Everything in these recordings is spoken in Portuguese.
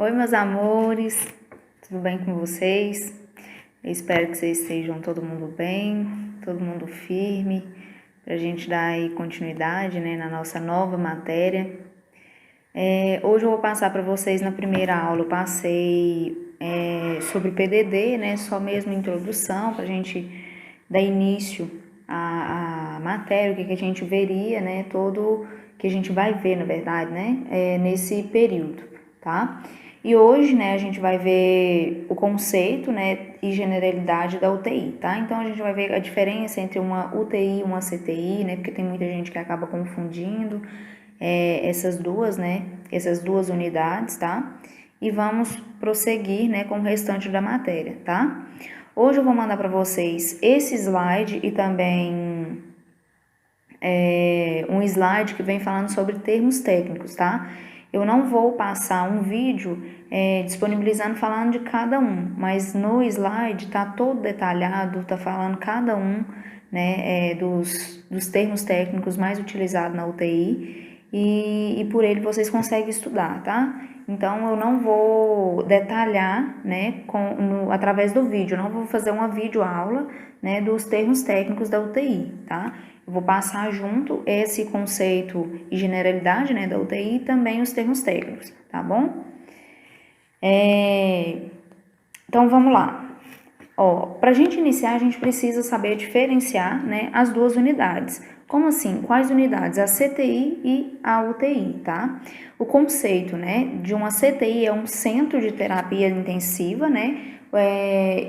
Oi, meus amores, tudo bem com vocês? Eu espero que vocês estejam todo mundo bem, todo mundo firme, para a gente dar aí continuidade, né, na nossa nova matéria. Hoje eu vou passar para vocês na primeira aula, eu passei sobre PDD, né, só mesmo introdução, para a gente dar início à matéria, o que a gente veria, né, todo que a gente vai ver, na verdade, né, nesse período, tá? E hoje, né, a gente vai ver o conceito, né, e generalidade da UTI, tá? Então a gente vai ver a diferença entre uma UTI e uma CTI, né, porque tem muita gente que acaba confundindo essas duas, né, essas duas unidades, tá? E vamos prosseguir, né, com o restante da matéria, tá? Hoje eu vou mandar para vocês esse slide e também um slide que vem falando sobre termos técnicos, tá? Eu não vou passar um vídeo disponibilizando falando de cada um, mas no slide tá todo detalhado, tá falando cada um, né, dos termos técnicos mais utilizados na UTI e por ele vocês conseguem estudar, tá? Então eu não vou detalhar, né, através do vídeo, eu não vou fazer uma videoaula, né, dos termos técnicos da UTI, tá? Eu vou passar junto esse conceito e generalidade, né, da UTI e também os termos técnicos, tá bom? Então vamos lá. Para a gente iniciar, a gente precisa saber diferenciar, né, as duas unidades. Como assim? Quais unidades? A CTI e a UTI, tá? O conceito, né, de uma CTI é um centro de terapia intensiva, né,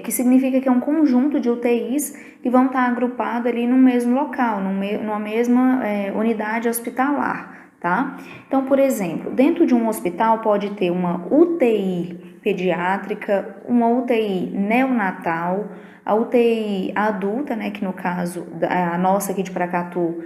que significa que é um conjunto de UTIs que vão estar agrupados ali no mesmo local, numa mesma unidade hospitalar, tá? Então, por exemplo, dentro de um hospital pode ter uma UTI pediátrica, uma UTI neonatal, a UTI adulta, né, que no caso, a nossa aqui de Paracatu,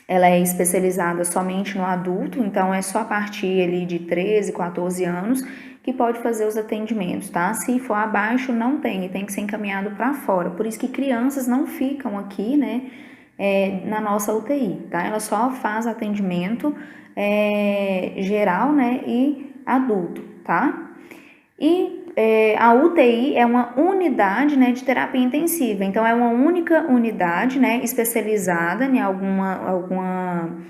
ela é especializada somente no adulto, então é só a partir ali de 13, 14 anos que pode fazer os atendimentos, tá? Se for abaixo, não tem, tem que ser encaminhado para fora. Por isso que crianças não ficam aqui, né, na nossa UTI, tá? Ela só faz atendimento geral, né, e adulto, tá? E a UTI é uma unidade, né, de terapia intensiva, então é uma única unidade, né, especializada em alguma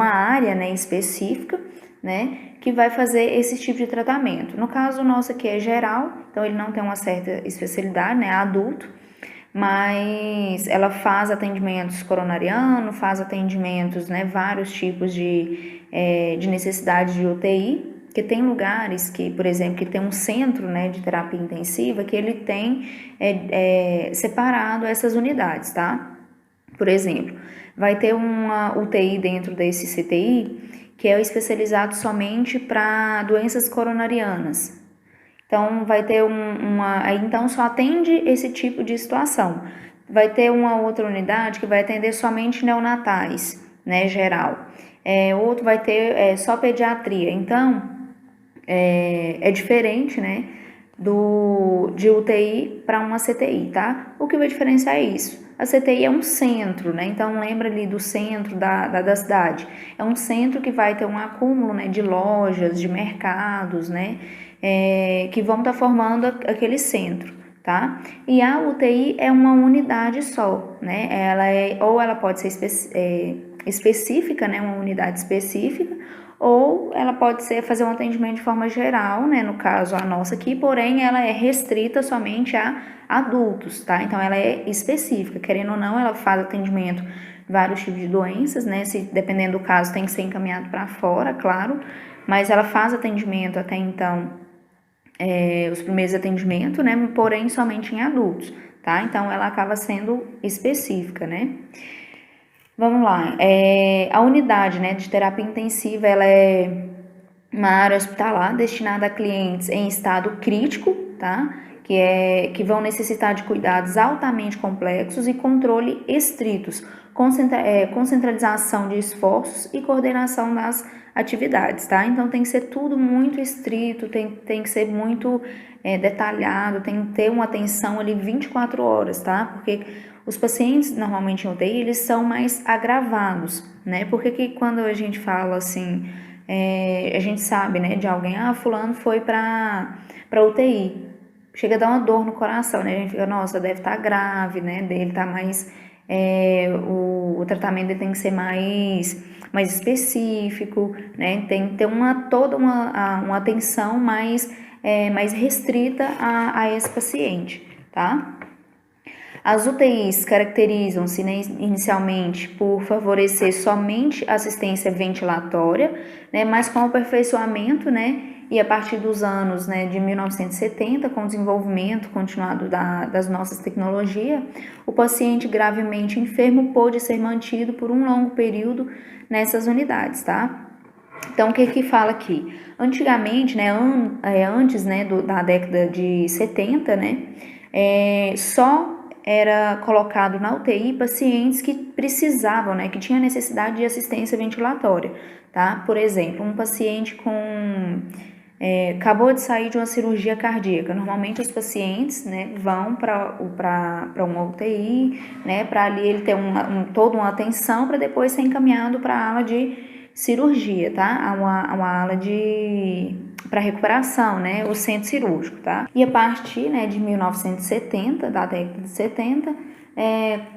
área, né, específica, né, que vai fazer esse tipo de tratamento. No caso nosso aqui é geral, então ele não tem uma certa especialidade, né, adulto, mas ela faz atendimentos coronariano, faz atendimentos, né, vários tipos de necessidade de UTI, porque tem lugares que, por exemplo, que tem um centro, né, de terapia intensiva que ele tem separado essas unidades, tá? Por exemplo, vai ter uma UTI dentro desse CTI que é especializado somente para doenças coronarianas. Então, vai ter então só atende esse tipo de situação. Vai ter uma outra unidade que vai atender somente neonatais, né, geral. Outro vai ter só pediatria. Então, é diferente, né, de UTI para uma CTI, tá? O que vai diferenciar é isso. A CTI é um centro, né? Então lembra ali do centro da cidade. É um centro que vai ter um acúmulo, né, de lojas, de mercados, né? Que vão estar formando aquele centro, tá? E a UTI é uma unidade só, né? Ela pode ser específica, né? Uma unidade específica, ou ela pode fazer um atendimento de forma geral, né, no caso a nossa aqui, porém ela é restrita somente a adultos, tá? Então ela é específica, querendo ou não, ela faz atendimento de vários tipos de doenças, né? Se dependendo do caso tem que ser encaminhado para fora, claro, mas ela faz atendimento até então, os primeiros atendimentos, né? Porém somente em adultos, tá? Então ela acaba sendo específica, né? Vamos lá, a unidade, né, de terapia intensiva, ela é uma área hospitalar destinada a clientes em estado crítico, tá? Que vão necessitar de cuidados altamente complexos e controle estritos, concentralização de esforços e coordenação das atividades, tá? Então tem que ser tudo muito estrito, tem que ser muito detalhado, tem que ter uma atenção ali 24 horas, tá? Porque os pacientes normalmente em UTI, eles são mais agravados, né? Porque que quando a gente fala assim, a gente sabe, né, de alguém, fulano foi para UTI, chega a dar uma dor no coração, né? A gente fica, nossa, deve estar grave, né? Dele tá mais, o tratamento dele tem que ser mais específico, né? Tem que ter toda uma atenção mais restrita a esse paciente, tá? As UTIs caracterizam-se, né, inicialmente por favorecer somente assistência ventilatória, né, mas com o aperfeiçoamento, né, e a partir dos anos, né, de 1970, com o desenvolvimento continuado das nossas tecnologias, o paciente gravemente enfermo pôde ser mantido por um longo período nessas unidades, tá? Então, o que fala aqui? Antigamente, né, antes, né, da década de 70, né, só era colocado na UTI pacientes que precisavam, né, que tinham necessidade de assistência ventilatória, tá? Por exemplo, um paciente acabou de sair de uma cirurgia cardíaca. Normalmente os pacientes, né, vão para uma UTI, né, para ali ele ter toda uma atenção para depois ser encaminhado para a ala de cirurgia, tá? Uma ala para recuperação, né? O centro cirúrgico, tá? E a partir, né, de 1970, da década de 70,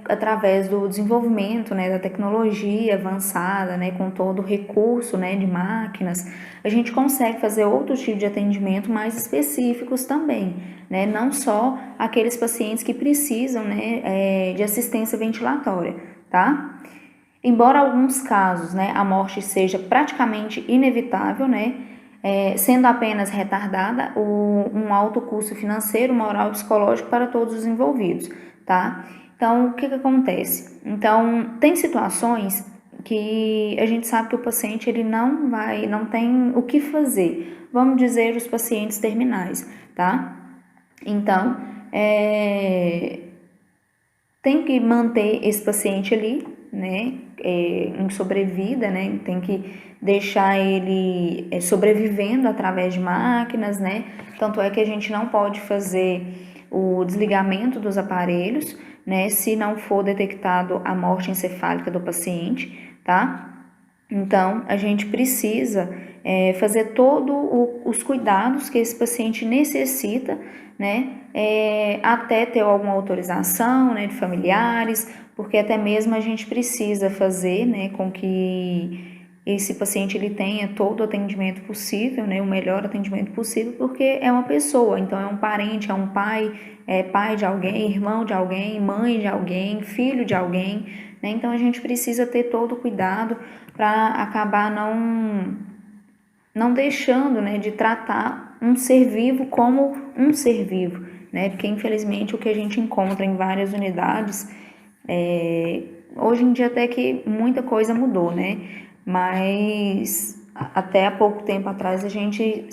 através do desenvolvimento, né, da tecnologia avançada, né, com todo o recurso, né, de máquinas, a gente consegue fazer outros tipos de atendimento mais específicos também, né? Não só aqueles pacientes que precisam, né, de assistência ventilatória, tá? Embora alguns casos, né, a morte seja praticamente inevitável, né, sendo apenas retardada um alto custo financeiro, moral e psicológico para todos os envolvidos, tá? Então, o que acontece? Então, tem situações que a gente sabe que o paciente ele não tem o que fazer. Vamos dizer os pacientes terminais, tá? Então, tem que manter esse paciente ali, né, em sobrevida, né, tem que deixar ele sobrevivendo através de máquinas, né, tanto é que a gente não pode fazer o desligamento dos aparelhos, né, se não for detectado a morte encefálica do paciente, tá? Então, a gente precisa fazer todos os cuidados que esse paciente necessita, né, até ter alguma autorização, né, de familiares, porque até mesmo a gente precisa fazer, né, com que esse paciente ele tenha todo o atendimento possível, né, o melhor atendimento possível, porque é uma pessoa, então é um parente, é um pai, é pai de alguém, irmão de alguém, mãe de alguém, filho de alguém, né, então a gente precisa ter todo o cuidado para acabar não deixando, né, de tratar um ser vivo como um ser vivo, né, porque infelizmente o que a gente encontra em várias unidades, hoje em dia até que muita coisa mudou, né, mas até há pouco tempo atrás a gente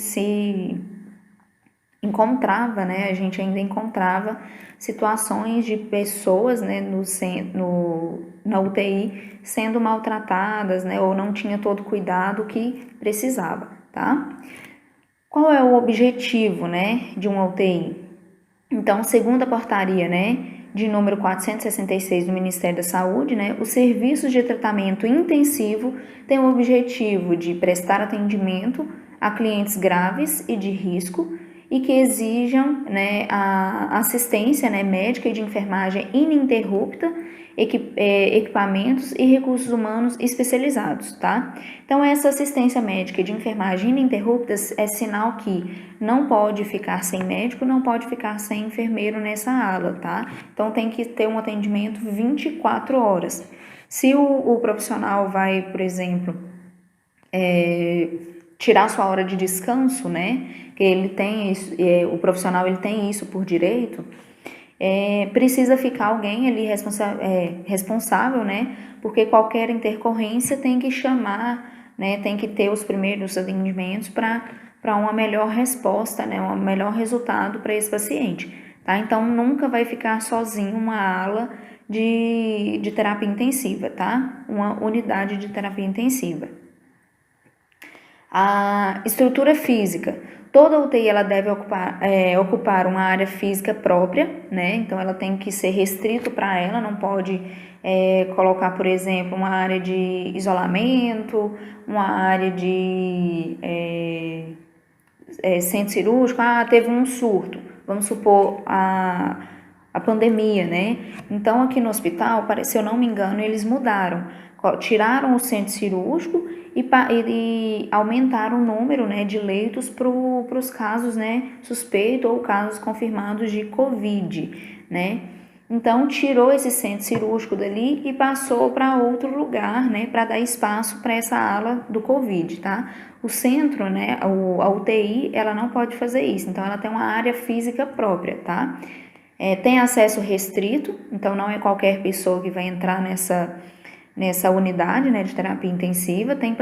a gente ainda encontrava situações de pessoas, né, na UTI sendo maltratadas, né, ou não tinha todo o cuidado que precisava, tá? Qual é o objetivo, né, de uma UTI? Então, segundo a portaria, né, de número 466 do Ministério da Saúde, né, os serviços de tratamento intensivo têm o objetivo de prestar atendimento a clientes graves e de risco e que exijam, né, a assistência, né, médica e de enfermagem ininterrupta, equipamentos e recursos humanos especializados, tá? Então, essa assistência médica e de enfermagem ininterrupta é sinal que não pode ficar sem médico, não pode ficar sem enfermeiro nessa ala, tá? Então, tem que ter um atendimento 24 horas. Se o profissional vai, por exemplo, tirar sua hora de descanso, né? Que ele tem isso, o profissional ele tem isso por direito. Precisa ficar alguém ali responsável, né? Porque qualquer intercorrência tem que chamar, né? Tem que ter os primeiros atendimentos para uma melhor resposta, né? Um melhor resultado para esse paciente, tá? Então nunca vai ficar sozinho uma ala de terapia intensiva, tá? Uma unidade de terapia intensiva. A estrutura física. Toda UTI ela deve ocupar uma área física própria, né? Então ela tem que ser restrito para ela, não pode colocar, por exemplo, uma área de isolamento, uma área de centro cirúrgico. Teve um surto, vamos supor a pandemia, né? Então aqui no hospital, se eu não me engano, eles mudaram, tiraram o centro cirúrgico e aumentaram o número, né, de leitos para os casos, né, suspeitos ou casos confirmados de Covid, né? Então, tirou esse centro cirúrgico dali e passou para outro lugar, né, para dar espaço para essa ala do Covid, tá? O centro, né, a UTI, ela não pode fazer isso, então ela tem uma área física própria, tá? Tem acesso restrito, então não é qualquer pessoa que vai entrar nessa unidade, né, de terapia intensiva. Tem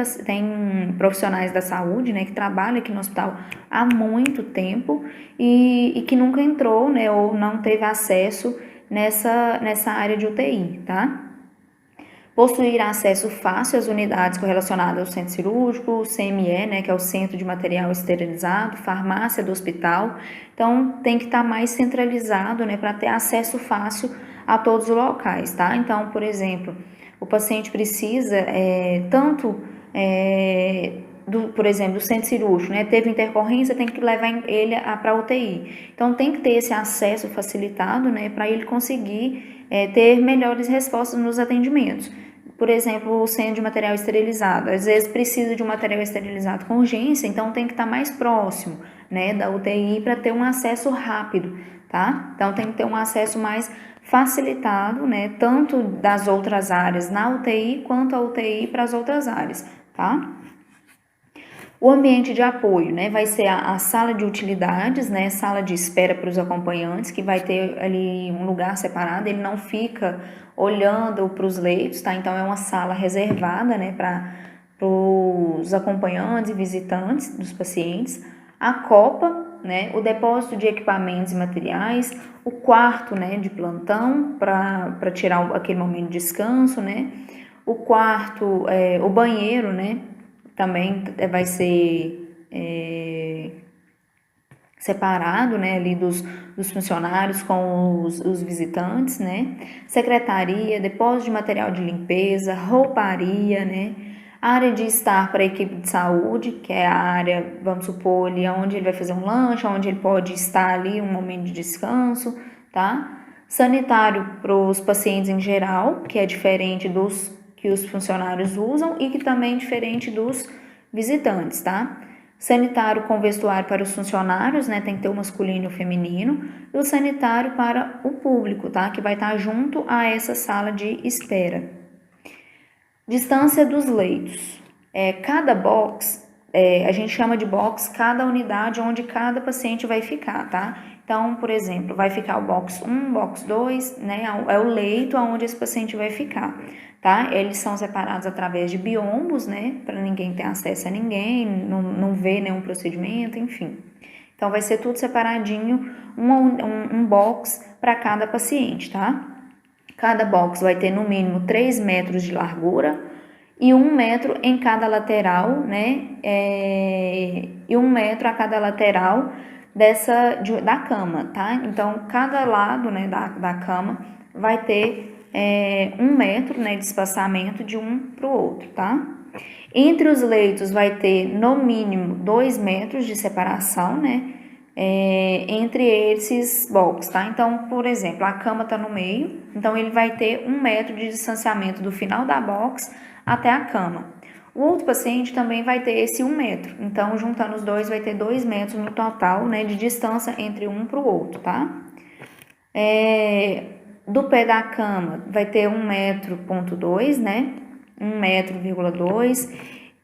profissionais da saúde, né, que trabalham aqui no hospital há muito tempo e que nunca entrou, né, ou não teve acesso nessa área de UTI, tá? Possuir acesso fácil às unidades correlacionadas ao centro cirúrgico, CME, né, que é o Centro de Material Esterilizado, farmácia do hospital. Então, tem que estar mais centralizado, né, para ter acesso fácil a todos os locais, tá? Então, por exemplo, o paciente precisa tanto por exemplo, do centro cirúrgico, né? Teve intercorrência, tem que levar ele para a UTI. Então, tem que ter esse acesso facilitado, né? Para ele conseguir ter melhores respostas nos atendimentos. Por exemplo, o centro de material esterilizado. Às vezes precisa de um material esterilizado com urgência, então tem que estar mais próximo, né, da UTI para ter um acesso rápido, tá? Então, tem que ter um acesso mais facilitado, né? Tanto das outras áreas na UTI, quanto a UTI para as outras áreas, tá? O ambiente de apoio, né, vai ser a sala de utilidades, né, sala de espera para os acompanhantes, que vai ter ali um lugar separado, ele não fica olhando para os leitos, tá? Então é uma sala reservada, né, para os acompanhantes e visitantes dos pacientes. A copa, né, o depósito de equipamentos e materiais, o quarto, né, de plantão para tirar aquele momento de descanso, né, o quarto, o banheiro, né, também vai ser separado, né, ali dos funcionários com os visitantes, né, secretaria, depósito de material de limpeza, rouparia, né, área de estar para a equipe de saúde, que é a área, vamos supor, ali onde ele vai fazer um lanche, onde ele pode estar ali um momento de descanso, tá? Sanitário para os pacientes em geral, que é diferente dos que os funcionários usam e que também é diferente dos visitantes, tá? Sanitário com vestuário para os funcionários, né? Tem que ter o masculino e o feminino. E o sanitário para o público, tá? Que vai estar junto a essa sala de espera. Distância dos leitos. Cada box, a gente chama de box cada unidade onde cada paciente vai ficar, tá? Então, por exemplo, vai ficar o box 1, box 2, né? É o leito onde esse paciente vai ficar, tá? Eles são separados através de biombos, né? Para ninguém ter acesso a ninguém, não ver nenhum procedimento, enfim. Então, vai ser tudo separadinho, um box para cada paciente, tá? Cada box vai ter no mínimo 3 metros de largura e 1 metro em cada lateral, né? E 1 metro a cada lateral da cama, tá? Então, cada lado, né, da cama vai ter 1 metro, né, de espaçamento de um para o outro, tá? Entre os leitos vai ter no mínimo 2 metros de separação, né? Entre esses boxes, tá? Então, por exemplo, a cama tá no meio, então ele vai ter 1 metro de distanciamento do final da box até a cama. O outro paciente também vai ter esse 1 metro, então juntando os dois vai ter 2 metros no total, né, de distância entre um para o outro, tá? Do pé da cama vai ter 1 metro, ponto 2, né? 1 metro,2.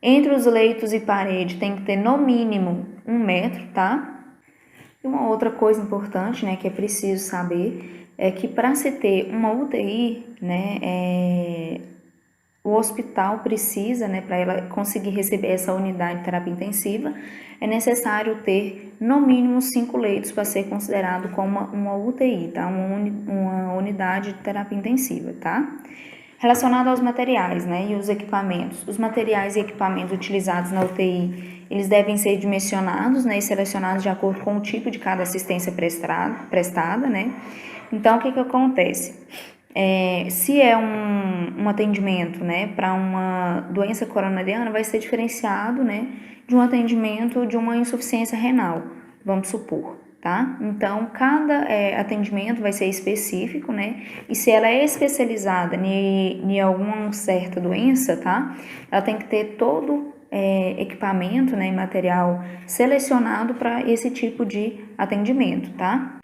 Entre os leitos e parede tem que ter no mínimo 1 metro, tá? E uma outra coisa importante, né, que é preciso saber, é que para se ter uma UTI, né, o hospital precisa, né, para ela conseguir receber essa unidade de terapia intensiva, é necessário ter no mínimo 5 leitos para ser considerado como uma UTI, tá? Uma unidade de terapia intensiva, tá? Relacionado aos materiais, né, e os equipamentos. Os materiais e equipamentos utilizados na UTI, eles devem ser dimensionados, né, e selecionados de acordo com o tipo de cada assistência prestada, né. Então, o que acontece? Se é um atendimento, né, para uma doença coronariana, vai ser diferenciado, né, de um atendimento de uma insuficiência renal, vamos supor. Tá? Então, cada atendimento vai ser específico, né? E se ela é especializada em alguma certa doença, tá? Ela tem que ter todo equipamento, né, e material selecionado para esse tipo de atendimento, tá?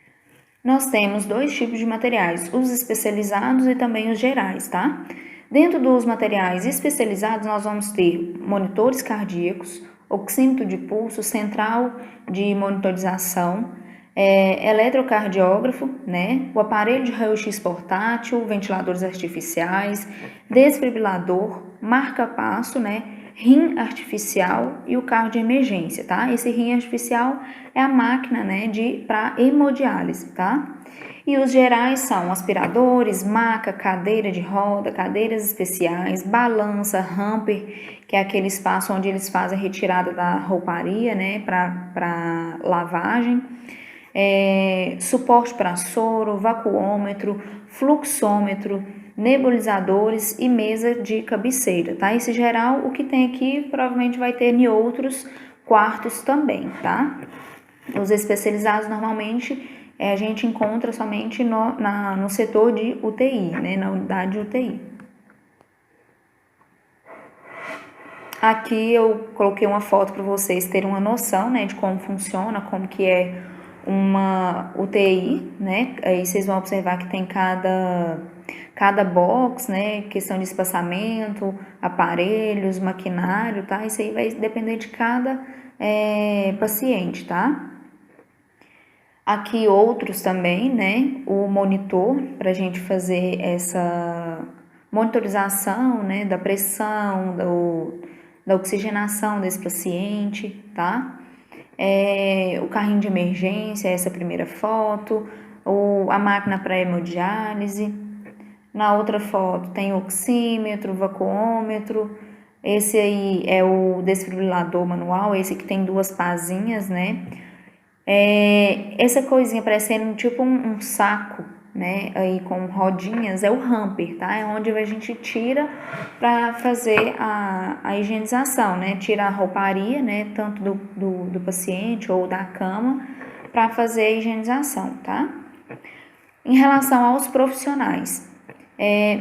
Nós temos dois tipos de materiais, os especializados e também os gerais, tá? Dentro dos materiais especializados, nós vamos ter monitores cardíacos, oxímetro de pulso, central de monitorização, eletrocardiógrafo, né, o aparelho de raio-x portátil, ventiladores artificiais, desfibrilador, marca-passo, né, rim artificial e o carro de emergência, tá? Esse rim artificial é a máquina, né, para hemodiálise, tá? E os gerais são aspiradores, maca, cadeira de roda, cadeiras especiais, balança, hamper, que é aquele espaço onde eles fazem a retirada da rouparia, né, para lavagem, suporte para soro, vacuômetro, fluxômetro, nebulizadores e mesa de cabeceira, tá? Esse geral, o que tem aqui, provavelmente vai ter em outros quartos também, tá? Os especializados, normalmente, a gente encontra somente no setor de UTI, né? Na unidade de UTI. Aqui eu coloquei uma foto para vocês terem uma noção, né, de como funciona, como que é uma UTI, né? Aí vocês vão observar que tem cada box, né? Questão de espaçamento, aparelhos, maquinário, tá? Isso aí vai depender de cada paciente, tá? Aqui outros também, né? O monitor, para a gente fazer essa monitorização, né? Da pressão, da oxigenação desse paciente, tá? O carrinho de emergência, essa primeira foto, a máquina para hemodiálise. Na outra foto tem oxímetro, vacuômetro. Esse aí é o desfibrilador manual, esse que tem duas pazinhas, né? Essa coisinha parecendo tipo um saco, né? Aí com rodinhas, é o hamper, tá? É onde a gente tira para fazer a higienização, né? Tira a rouparia, né? Tanto do paciente ou da cama, para fazer a higienização, tá? Em relação aos profissionais,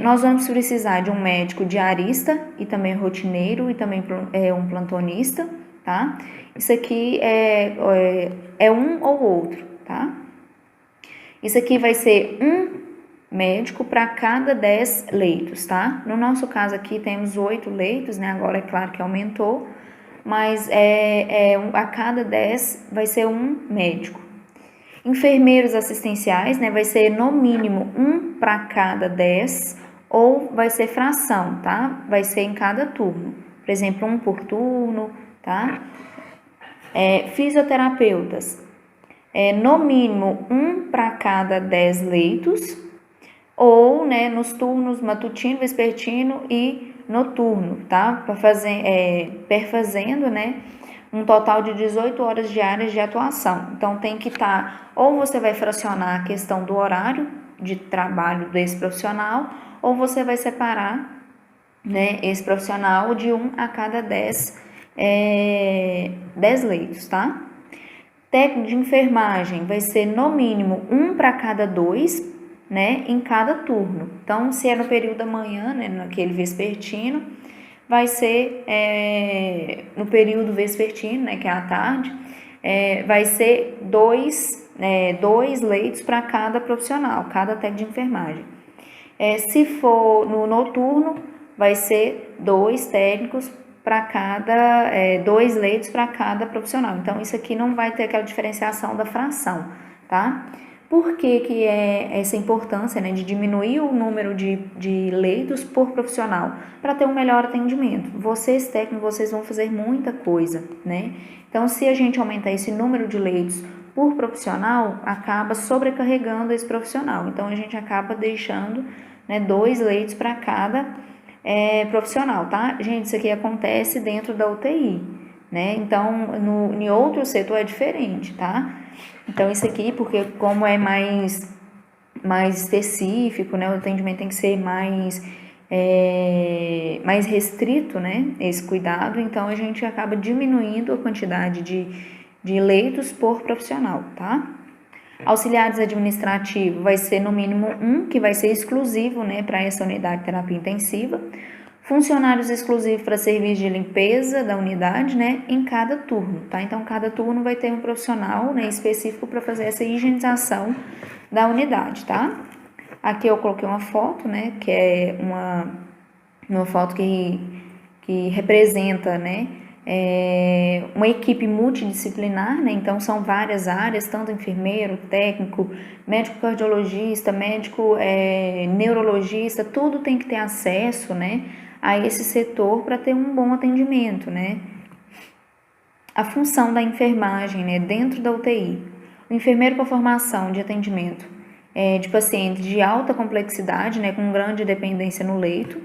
nós vamos precisar de um médico diarista e também rotineiro e também um plantonista, tá? Isso aqui é um ou outro, tá? Isso aqui vai ser um médico para cada 10 leitos, tá? No nosso caso aqui temos 8 leitos, né? Agora é claro que aumentou, mas a cada 10 vai ser um médico. Enfermeiros assistenciais, né? Vai ser no mínimo um para cada 10 ou vai ser fração, tá? Vai ser em cada turno. Por exemplo, um por turno, tá? Fisioterapeutas, no mínimo um para cada 10 leitos, ou, né, nos turnos matutino, vespertino e noturno, tá? Perfazendo, né, um total de 18 horas diárias de atuação. Então, tem que estar, ou você vai fracionar a questão do horário de trabalho desse profissional, ou você vai separar, né, esse profissional de 1 a cada 10 leitos, tá? Técnico de enfermagem vai ser no mínimo 1 para cada 2, né, em cada turno. Então, se é no período da manhã, né, naquele vespertino, vai ser no período vespertino, né, que é à tarde, vai ser 2 leitos para cada profissional, cada técnico de enfermagem. Se for no noturno, vai ser 2 técnicos para cada 2 leitos para cada profissional. Então, isso aqui não vai ter aquela diferenciação da fração, tá? Por que é essa importância, né, de diminuir o número de leitos por profissional? Para ter um melhor atendimento. Vocês técnicos, vocês vão fazer muita coisa, né? Então, se a gente aumentar esse número de leitos por profissional, acaba sobrecarregando esse profissional. Então, a gente acaba deixando, né, 2 leitos para cada profissional, tá? Gente, isso aqui acontece dentro da UTI, né? Então, em outro setor é diferente, tá? Então, isso aqui, porque como é mais específico, né? O atendimento tem que ser mais restrito, né? Esse cuidado, então a gente acaba diminuindo a quantidade de leitos por profissional, tá? Auxiliares administrativos vai ser no mínimo um, que vai ser exclusivo, né, para essa unidade de terapia intensiva. Funcionários exclusivos para serviço de limpeza da unidade, né, em cada turno, tá? Então, cada turno vai ter um profissional, né, específico para fazer essa higienização da unidade, tá? Aqui eu coloquei uma foto, né, que é uma foto que representa, né, uma equipe multidisciplinar, né? Então são várias áreas, tanto enfermeiro, técnico, médico cardiologista, médico neurologista, tudo tem que ter acesso, né, a esse setor para ter um bom atendimento, né? A função da enfermagem, né, dentro da UTI. O enfermeiro com formação de atendimento de pacientes de alta complexidade, né, com grande dependência no leito,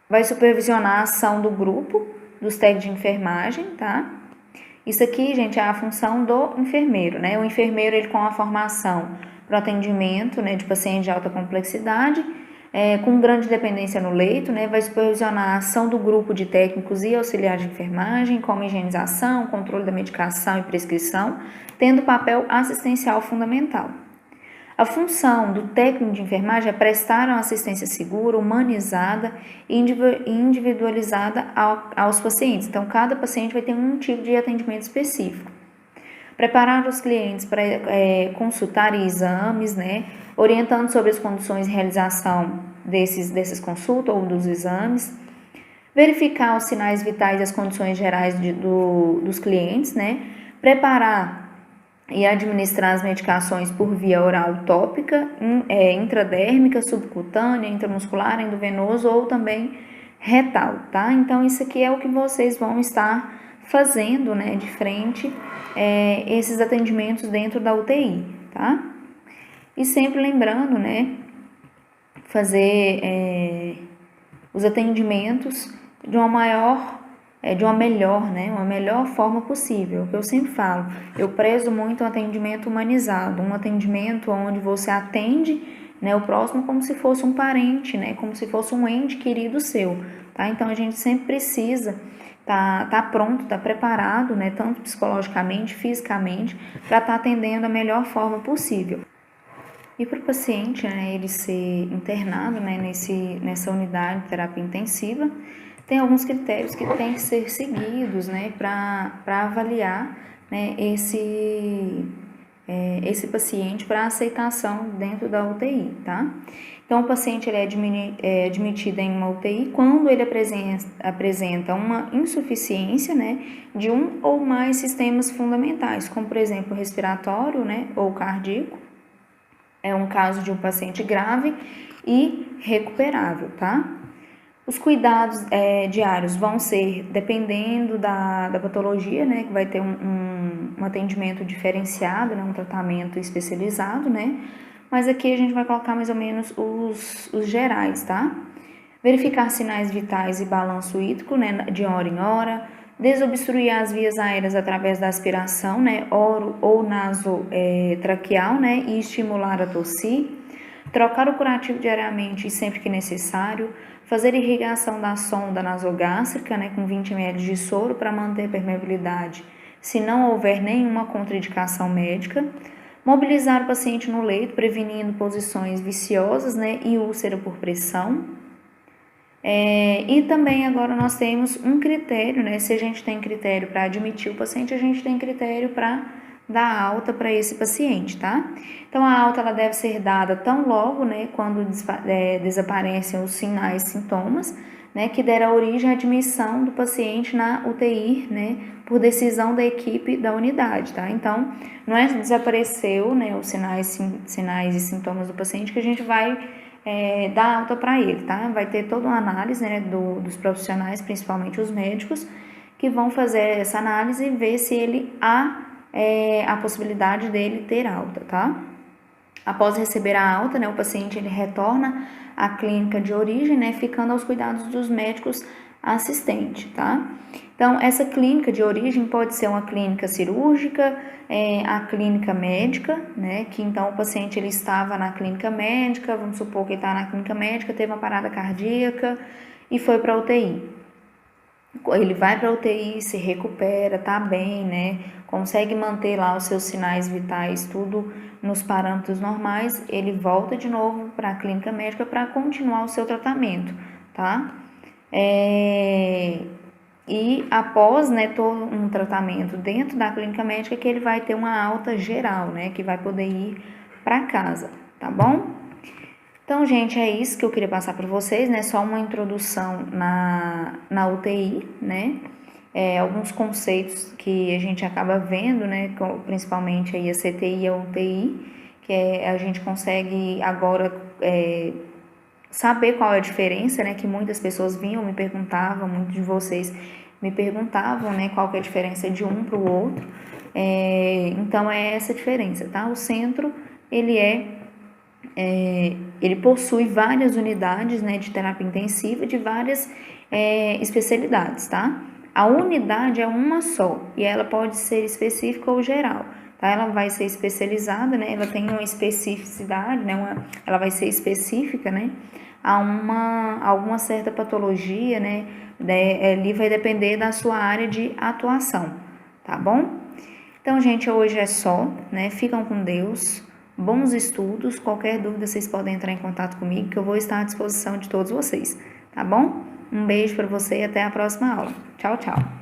vai supervisionar a ação do grupo, dos técnicos de enfermagem, tá? Isso aqui, gente, é a função do enfermeiro, né? O enfermeiro, ele com a formação para o atendimento, né, de pacientes de alta complexidade, com grande dependência no leito, né, vai supervisionar a ação do grupo de técnicos e auxiliares de enfermagem, como higienização, controle da medicação e prescrição, tendo papel assistencial fundamental. A função do técnico de enfermagem é prestar uma assistência segura, humanizada e individualizada aos pacientes. Então, cada paciente vai ter um tipo de atendimento específico. Preparar os clientes para consultar exames, né, orientando sobre as condições de realização dessas consultas ou dos exames. Verificar os sinais vitais e as condições gerais dos clientes, né, preparar e administrar as medicações por via oral tópica, intradérmica, subcutânea, intramuscular, endovenoso ou também retal, tá? Então, isso aqui é o que vocês vão estar fazendo, né, de frente esses atendimentos dentro da UTI, tá? E sempre lembrando, né, fazer os atendimentos de uma melhor forma possível. O que eu sempre falo, eu prezo muito um atendimento humanizado, um atendimento onde você atende, né, o próximo como se fosse um parente, né, como se fosse um ente querido seu, tá? Então a gente sempre precisa tá pronto, tá preparado, né, tanto psicologicamente, fisicamente, para estar atendendo da melhor forma possível. E para o paciente, né, ele ser internado, né, nessa unidade de terapia intensiva, tem alguns critérios que têm que ser seguidos, né, para avaliar, né, esse paciente para aceitação dentro da UTI, tá? Então, o paciente ele é admitido em uma UTI quando ele apresenta uma insuficiência, né, de um ou mais sistemas fundamentais, como, por exemplo, respiratório, né, ou cardíaco. É um caso de um paciente grave e recuperável, tá? Os cuidados diários vão ser, dependendo da patologia, né, que vai ter um atendimento diferenciado, né, um tratamento especializado, né, mas aqui a gente vai colocar mais ou menos os gerais, tá? Verificar sinais vitais e balanço hídrico, né, de hora em hora, desobstruir as vias aéreas através da aspiração, né, oro ou nasotraqueal, né, e estimular a tossir, trocar o curativo diariamente e sempre que necessário, fazer irrigação da sonda nasogástrica, né, com 20 ml de soro para manter a permeabilidade, se não houver nenhuma contraindicação médica, mobilizar o paciente no leito, prevenindo posições viciosas, né, e úlcera por pressão. E também agora nós temos um critério, né, se a gente tem critério para admitir o paciente, a gente tem critério para dar alta para esse paciente, tá? Então, a alta ela deve ser dada tão logo, né, quando desaparecem os sinais e sintomas, né, que der origem à admissão do paciente na UTI, né, por decisão da equipe da unidade, tá? Então, não é desapareceu, né, os sinais e sintomas do paciente que a gente vai dar alta para ele, tá? Vai ter toda uma análise, né, dos profissionais, principalmente os médicos, que vão fazer essa análise e ver se ele há a possibilidade dele ter alta, tá? Após receber a alta, né, o paciente ele retorna à clínica de origem, né, ficando aos cuidados dos médicos assistentes, tá? Então, essa clínica de origem pode ser uma clínica cirúrgica, a clínica médica, né, que então o paciente ele estava na clínica médica, vamos supor que ele está na clínica médica, teve uma parada cardíaca e foi para a UTI. Ele vai para a UTI, se recupera, tá bem, né, consegue manter lá os seus sinais vitais, tudo nos parâmetros normais, ele volta de novo para a clínica médica para continuar o seu tratamento, tá? E após, né, todo um tratamento dentro da clínica médica que ele vai ter uma alta geral, né, que vai poder ir para casa, tá bom? Então, gente, é isso que eu queria passar para vocês, né, só uma introdução na UTI, né, alguns conceitos que a gente acaba vendo, né, principalmente aí a CTI e a UTI, que a gente consegue agora saber qual é a diferença, né, que muitas pessoas vinham, me perguntavam, muitos de vocês me perguntavam, né, qual que é a diferença de um para o outro, então é essa diferença, tá? O centro, ele possui várias unidades, né, de terapia intensiva de várias especialidades, tá? A unidade é uma só e ela pode ser específica ou geral, tá? Ela vai ser especializada, né? Ela tem uma especificidade, né? Ela vai ser específica, né? A alguma certa patologia, né? Ali vai depender da sua área de atuação, tá bom? Então, gente, hoje é só, né? Ficam com Deus. Bons estudos. Qualquer dúvida, vocês podem entrar em contato comigo, que eu vou estar à disposição de todos vocês, tá bom? Um beijo para você e até a próxima aula. Tchau, tchau.